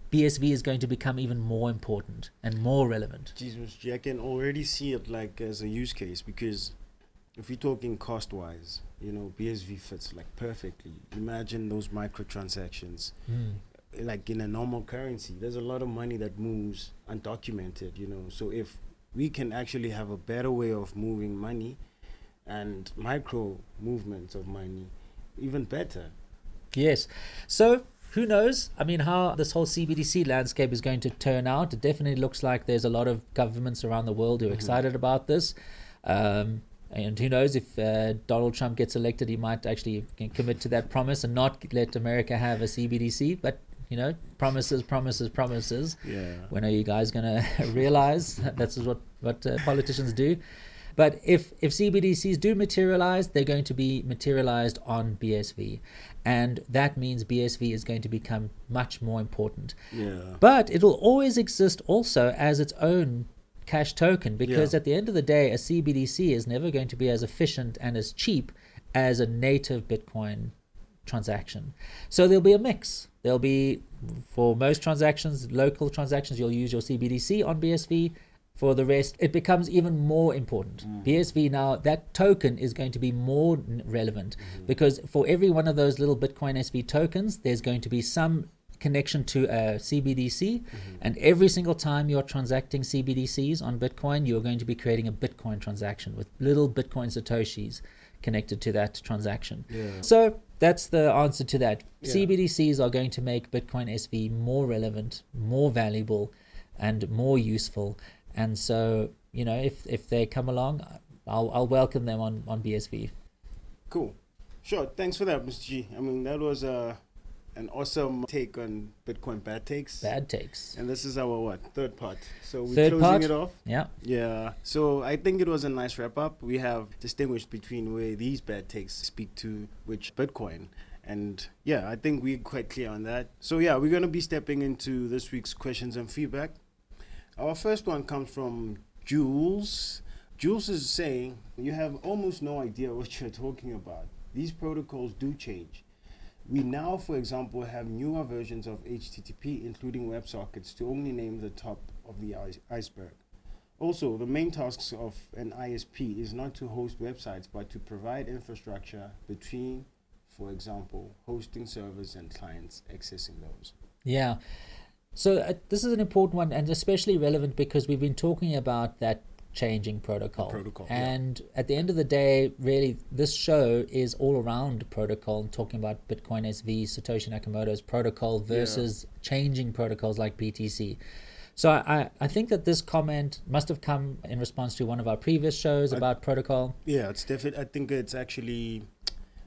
[SPEAKER 2] BSV is going to become even more important and more relevant.
[SPEAKER 1] Jesus, I can already see it like as a use case, because if you're talking cost-wise, BSV fits like perfectly. Imagine those microtransactions. Like in a normal currency, there's a lot of money that moves undocumented, So if we can actually have a better way of moving money and micro movements of money, even better.
[SPEAKER 2] Yes. So who knows? I mean, how this whole CBDC landscape is going to turn out. It definitely looks like there's a lot of governments around the world who are excited about this. And who knows, if Donald Trump gets elected, he might actually commit to that promise and not let America have a CBDC. But, promises. When are you guys going to realize? That's what politicians do. But if CBDCs do materialize, they're going to be materialized on BSV. And that means BSV is going to become much more important. But it will always exist also as its own cash token, because at the end of the day, a CBDC is never going to be as efficient and as cheap as a native Bitcoin transaction. So there'll be a mix. There'll be, for most transactions, local transactions, you'll use your CBDC on BSV. For the rest, it becomes even more important. BSV now, that token is going to be more relevant, because for every one of those little Bitcoin SV tokens, there's going to be some connection to a CBDC, and every single time you're transacting CBDCs on Bitcoin, you're going to be creating a Bitcoin transaction with little Bitcoin Satoshis connected to that transaction. So that's the answer to that. CBDCs are going to make Bitcoin SV more relevant, more valuable, and more useful. And so, you know, if they come along, I'll welcome them on BSV.
[SPEAKER 1] Cool. Sure. Thanks for that, Mr. G. I mean, that was an awesome take on Bitcoin bad takes.
[SPEAKER 2] Bad takes.
[SPEAKER 1] And this is our third part. So we're closing it off.
[SPEAKER 2] Yeah.
[SPEAKER 1] Yeah. So I think it was a nice wrap up. We have distinguished between where these bad takes speak to which Bitcoin. And yeah, I think we're quite clear on that. So yeah, we're going to be stepping into this week's questions and feedback. Our first one comes from Jules. Jules is saying, you have almost no idea what you're talking about. These protocols do change. We now, for example, have newer versions of HTTP, including WebSockets, to only name the top of the iceberg. Also, the main tasks of an ISP is not to host websites, but to provide infrastructure between, for example, hosting servers and clients accessing those.
[SPEAKER 2] Yeah. So this is an important one, and especially relevant because we've been talking about that changing protocol. And at the end of the day, really, this show is all around protocol, talking about Bitcoin SV, Satoshi Nakamoto's protocol versus changing protocols like BTC. So I think that this comment must have come in response to one of our previous shows about protocol.
[SPEAKER 1] Yeah, it's definitely, I think it's actually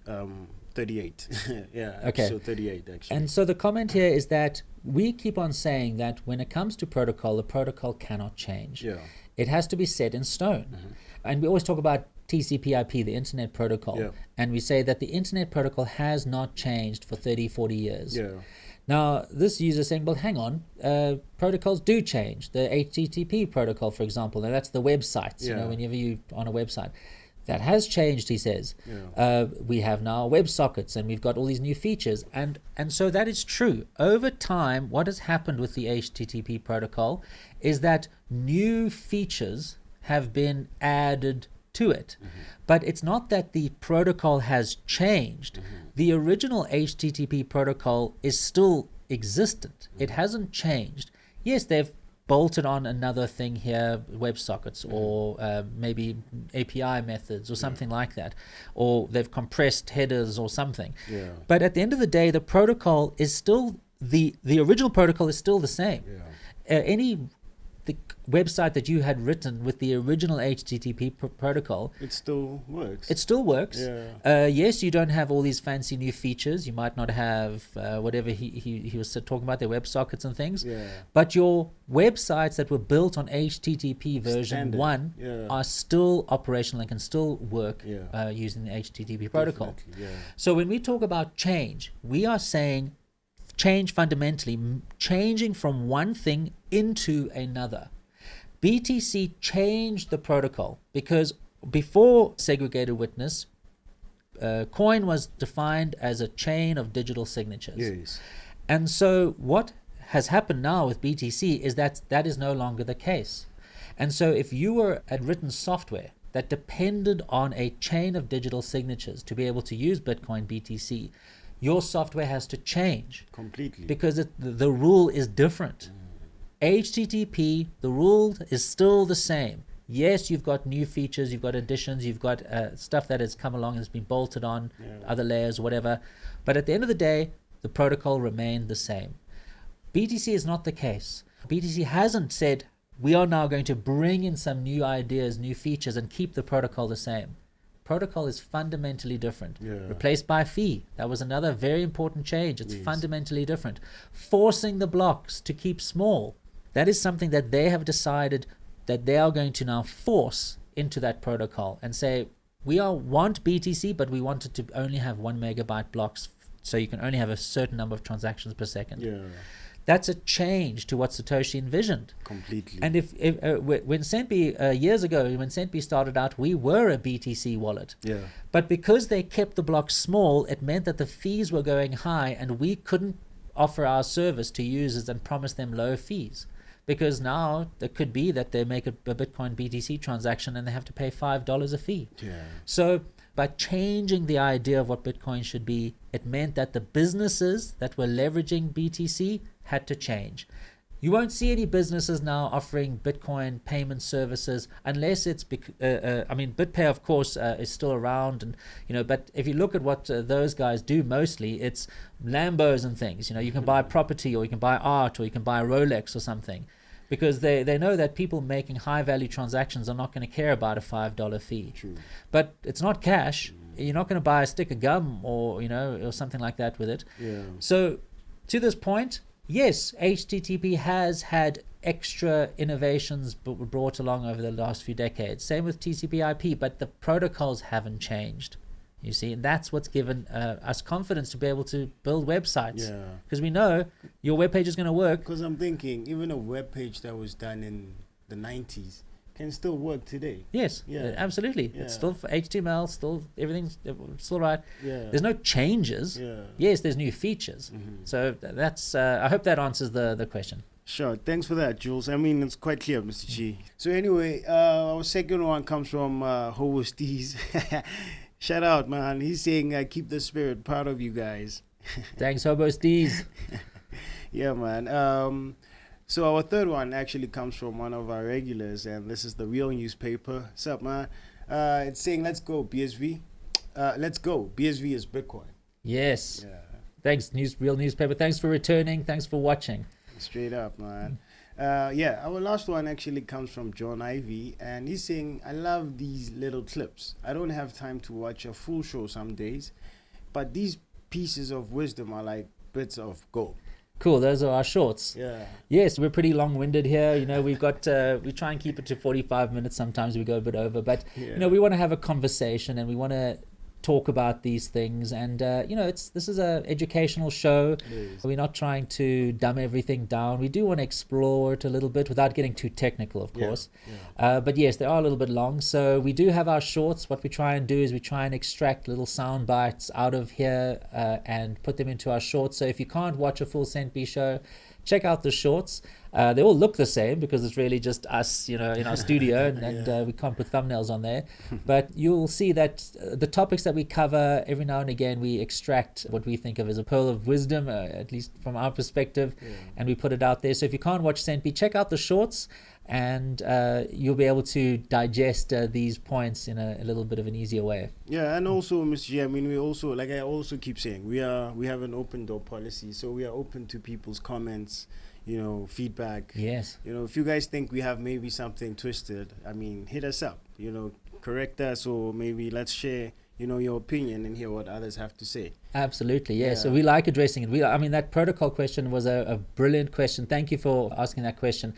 [SPEAKER 1] 38. Yeah,
[SPEAKER 2] okay.
[SPEAKER 1] So 38 actually.
[SPEAKER 2] And so the comment here is that we keep on saying that when it comes to protocol, the protocol cannot change.
[SPEAKER 1] Yeah.
[SPEAKER 2] It has to be set in stone. And we always talk about TCP/IP, the Internet Protocol, and we say that the Internet Protocol has not changed for 30, 40 years.
[SPEAKER 1] Yeah.
[SPEAKER 2] Now, this user is saying, well, hang on, protocols do change. The HTTP protocol, for example, and that's the websites, you know, whenever you're on a website. That has changed, he says. We have now WebSockets, and we've got all these new features. And so that is true. Over time, what has happened with the HTTP protocol is that new features have been added to it. But it's not that the protocol has changed. The original HTTP protocol is still existent. It hasn't changed. Yes, they've bolted on another thing here, WebSockets, or maybe API methods or something like that, or they've compressed headers or something. But at the end of the day, the protocol is still the original protocol is still the same. The website that you had written with the original HTTP protocol,
[SPEAKER 1] it still works.
[SPEAKER 2] It still works. Yes, you don't have all these fancy new features. You might not have whatever he was talking about, their WebSockets and things. But your websites that were built on HTTP version 1 are still operational and can still work using the HTTP protocol. So when we talk about change, we are saying change fundamentally, changing from one thing into another. BTC changed the protocol because before segregated witness, coin was defined as a chain of digital signatures. And so what has happened now with BTC is that is no longer the case. And so if you had written software that depended on a chain of digital signatures to be able to use Bitcoin BTC, your software has to change
[SPEAKER 1] completely
[SPEAKER 2] because the rule is different. HTTP, the rule is still the same. Yes, you've got new features, you've got additions, you've got stuff that has come along and has been bolted on, other layers, whatever. But at the end of the day, the protocol remained the same. BTC is not the case. BTC hasn't said, we are now going to bring in some new ideas, new features, and keep the protocol the same. Protocol is fundamentally different. Replaced by fee. That was another very important change. It's fundamentally different. Forcing the blocks to keep small. That is something that they have decided that they are going to now force into that protocol and say, we want BTC, but we want it to only have 1 megabyte blocks, so you can only have a certain number of transactions per second. That's a change to what Satoshi envisioned.
[SPEAKER 1] Completely.
[SPEAKER 2] And when Centbee, years ago, when Centbee started out, we were a BTC wallet.
[SPEAKER 1] Yeah.
[SPEAKER 2] But because they kept the block small, it meant that the fees were going high, and we couldn't offer our service to users and promise them low fees. Because now it could be that they make a Bitcoin BTC transaction and they have to pay $5 a fee.
[SPEAKER 1] Yeah.
[SPEAKER 2] So by changing the idea of what Bitcoin should be, it meant that the businesses that were leveraging BTC had to change. You won't see any businesses now offering Bitcoin payment services unless it's, BitPay, of course, is still around, and but if you look at what those guys do, mostly it's Lambos and things. You can buy property, or you can buy art, or you can buy a Rolex or something, because they know that people making high value transactions are not going to care about a $5 fee.
[SPEAKER 1] True.
[SPEAKER 2] But it's not cash. You're not going to buy a stick of gum or or something like that with it.
[SPEAKER 1] Yeah.
[SPEAKER 2] So to this point, yes, HTTP has had extra innovations brought along over the last few decades. Same with TCP/IP, but the protocols haven't changed. You see, and that's what's given us confidence to be able to build websites.
[SPEAKER 1] Yeah.
[SPEAKER 2] Because we know your web page is going to work.
[SPEAKER 1] Because I'm thinking, even a web page that was done in the 90s can still work today.
[SPEAKER 2] Yes,
[SPEAKER 1] Yeah.
[SPEAKER 2] absolutely.
[SPEAKER 1] Yeah.
[SPEAKER 2] It's still HTML, still everything's still right.
[SPEAKER 1] Yeah.
[SPEAKER 2] There's no changes.
[SPEAKER 1] Yeah.
[SPEAKER 2] Yes, there's new features. So that's. I hope that answers the question.
[SPEAKER 1] Sure. Thanks for that, Jules. I mean, it's quite clear, Mr. G. So anyway, our second one comes from Hobo Steez. Shout out, man. He's saying, keep the spirit, proud of you guys.
[SPEAKER 2] Thanks, Hobo Steez.
[SPEAKER 1] Yeah, man. So our third one actually comes from one of our regulars, and this is the Real Newspaper. What's up, man? It's saying, let's go, BSV. Let's go. BSV is Bitcoin.
[SPEAKER 2] Yes.
[SPEAKER 1] Yeah.
[SPEAKER 2] Thanks, Real Newspaper. Thanks for returning. Thanks for watching.
[SPEAKER 1] Straight up, man. Yeah, our last one actually comes from John Ivy, and he's saying, I love these little clips. I don't have time to watch a full show some days, but these pieces of wisdom are like bits of gold.
[SPEAKER 2] Cool, those are our shorts.
[SPEAKER 1] Yeah.
[SPEAKER 2] Yes, we're pretty long-winded here. We've got we try and keep it to 45 minutes. Sometimes we go a bit over, but we want to have a conversation, and we want to talk about these things, and this is a educational show. We're not trying to dumb everything down. We do want to explore it a little bit without getting too technical, of course. But yes, they are a little bit long, so we do have our shorts. What we try and do is we try and extract little sound bites out of here and put them into our shorts. So if you can't watch a full Centbee show, check out the shorts. They all look the same because it's really just us, in our studio, and we can't put thumbnails on there. But you'll see that the topics that we cover, every now and again, we extract what we think of as a pearl of wisdom, at least from our perspective, and we put it out there. So if you can't watch Centbee, check out the shorts, and you'll be able to digest these points in a little bit of an easier way.
[SPEAKER 1] Yeah, and also, Mr. G, I mean, we also, like I also keep saying, we have an open door policy, so we are open to people's comments, feedback.
[SPEAKER 2] Yes.
[SPEAKER 1] If you guys think we have maybe something twisted, I mean, hit us up, correct us, or maybe let's share, your opinion and hear what others have to say.
[SPEAKER 2] Absolutely, yeah. So we like addressing it. That protocol question was a brilliant question. Thank you for asking that question.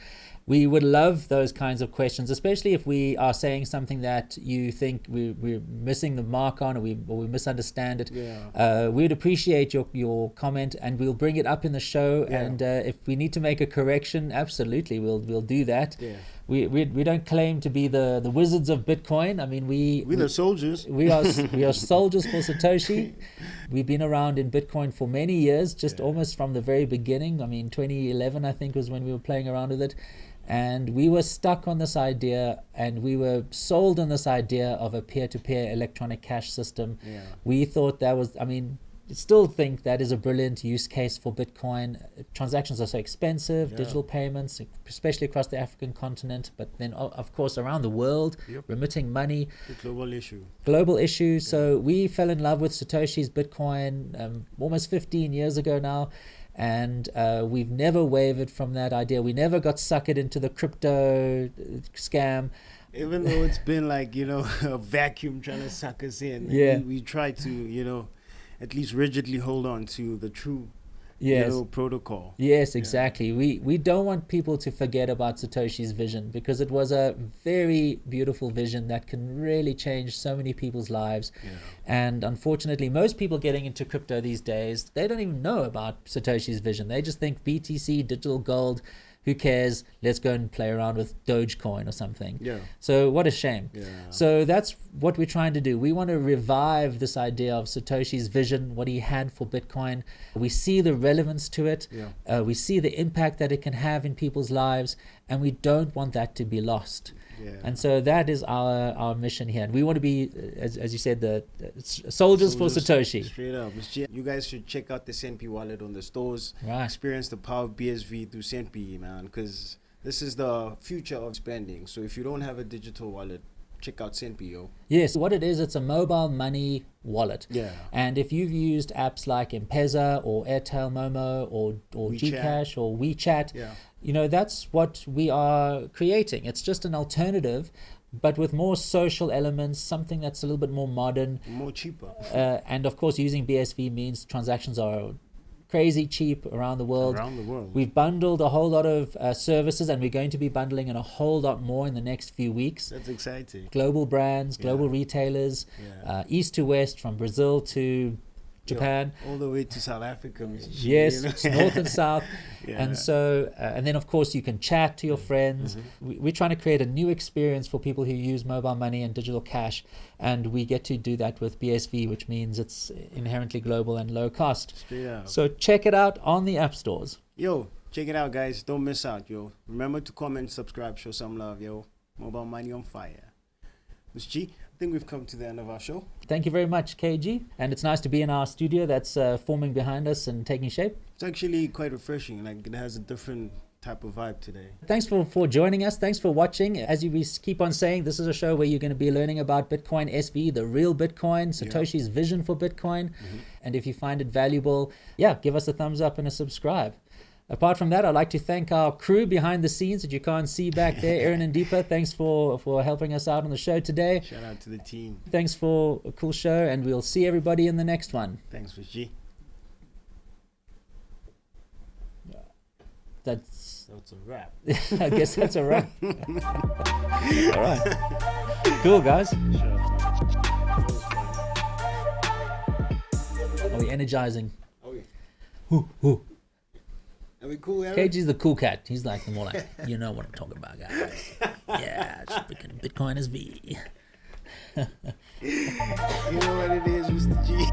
[SPEAKER 2] We would love those kinds of questions, especially if we are saying something that you think we're missing the mark on, or we misunderstand it.
[SPEAKER 1] Yeah.
[SPEAKER 2] We'd appreciate your comment, and we'll bring it up in the show. Yeah. And if we need to make a correction, absolutely, we'll do that.
[SPEAKER 1] Yeah.
[SPEAKER 2] We don't claim to be the wizards of Bitcoin. I mean, we're
[SPEAKER 1] the soldiers.
[SPEAKER 2] We are soldiers for Satoshi. We've been around in Bitcoin for many years, just almost from the very beginning. 2011, I think, was when we were playing around with it. And we were stuck on this idea, and we were sold on this idea of a peer-to-peer electronic cash system.
[SPEAKER 1] Yeah.
[SPEAKER 2] We thought that was, still think that is a brilliant use case for Bitcoin. Transactions are so expensive, digital payments, especially across the African continent, but then of course around the world, remitting money.
[SPEAKER 1] The global issue.
[SPEAKER 2] Yeah. So we fell in love with Satoshi's Bitcoin almost 15 years ago now. And we've never wavered from that idea. We never got suckered into the crypto scam.
[SPEAKER 1] Even though it's been like, a vacuum trying to suck us in.
[SPEAKER 2] Yeah.
[SPEAKER 1] We try to, at least rigidly hold on to the true
[SPEAKER 2] Yes.
[SPEAKER 1] little protocol.
[SPEAKER 2] Yes, exactly. We don't want people to forget about Satoshi's vision, because it was a very beautiful vision that can really change so many people's lives.
[SPEAKER 1] Yeah.
[SPEAKER 2] And unfortunately, most people getting into crypto these days, they don't even know about Satoshi's vision. They just think BTC, digital gold, who cares? Let's go and play around with Dogecoin or something.
[SPEAKER 1] Yeah.
[SPEAKER 2] So what a shame.
[SPEAKER 1] Yeah.
[SPEAKER 2] So that's what we're trying to do. We want to revive this idea of Satoshi's vision, what he had for Bitcoin. We see the relevance to it.
[SPEAKER 1] Yeah.
[SPEAKER 2] We see the impact that it can have in people's lives, and we don't want that to be lost.
[SPEAKER 1] Yeah.
[SPEAKER 2] And so that is our mission here. And we want to be, as you said, the soldiers for Satoshi.
[SPEAKER 1] Straight up. You guys should check out the Centbee wallet on the stores.
[SPEAKER 2] Right.
[SPEAKER 1] Experience the power of BSV through Centbee, man, because this is the future of spending. So if you don't have a digital wallet, check out Centbee, yo.
[SPEAKER 2] Yes, what it is, it's a mobile money wallet.
[SPEAKER 1] Yeah.
[SPEAKER 2] And if you've used apps like M-Pesa or Airtel Momo or Gcash or WeChat,
[SPEAKER 1] Yeah.
[SPEAKER 2] you know, that's what we are creating. It's just an alternative, but with more social elements, something that's a little bit more modern.
[SPEAKER 1] More cheaper.
[SPEAKER 2] And of course, using BSV means transactions are crazy cheap around the world.
[SPEAKER 1] Around the world.
[SPEAKER 2] We've bundled a whole lot of services, and we're going to be bundling in a whole lot more in the next few weeks.
[SPEAKER 1] That's exciting.
[SPEAKER 2] Global brands, global retailers,
[SPEAKER 1] Yeah.
[SPEAKER 2] east to west, from Brazil to Japan.
[SPEAKER 1] Yo, all the way to South Africa, Mr. G,
[SPEAKER 2] Yes,
[SPEAKER 1] you know?
[SPEAKER 2] it's north and south.
[SPEAKER 1] Yeah.
[SPEAKER 2] And so, and then of course you can chat to your friends. We're trying to create a new experience for people who use mobile money and digital cash. And we get to do that with BSV, which means it's inherently global and low cost.
[SPEAKER 1] Straight up.
[SPEAKER 2] So check it out on the app stores.
[SPEAKER 1] Yo, check it out, guys. Don't miss out, yo. Remember to comment, subscribe, show some love, yo. Mobile money on fire. Mr. G, I think we've come to the end of our show.
[SPEAKER 2] Thank you very much, Kage. And it's nice to be in our studio that's forming behind us and taking shape.
[SPEAKER 1] It's actually quite refreshing. Like, it has a different type of vibe today.
[SPEAKER 2] Thanks for joining us. Thanks for watching. As we keep on saying, this is a show where you're going to be learning about Bitcoin SV, the real Bitcoin, Satoshi's vision for Bitcoin. And if you find it valuable, give us a thumbs up and a subscribe. Apart from that, I'd like to thank our crew behind the scenes that you can't see back there, Aaron and Deepa. Thanks for helping us out on the show today.
[SPEAKER 1] Shout out to the team.
[SPEAKER 2] Thanks for a cool show, and we'll see everybody in the next one.
[SPEAKER 1] Thanks, Mr. G.
[SPEAKER 2] That's
[SPEAKER 1] a wrap.
[SPEAKER 2] I guess that's a wrap. All right. Cool, guys. Are we energizing?
[SPEAKER 1] Oh, yeah.
[SPEAKER 2] Hoo.
[SPEAKER 1] Are we cool, Aaron?
[SPEAKER 2] Kage's the cool cat. He's like more like, you know what I'm talking about, guys. Yeah, it's Bitcoin SV.
[SPEAKER 1] You know what it is, Mr. G.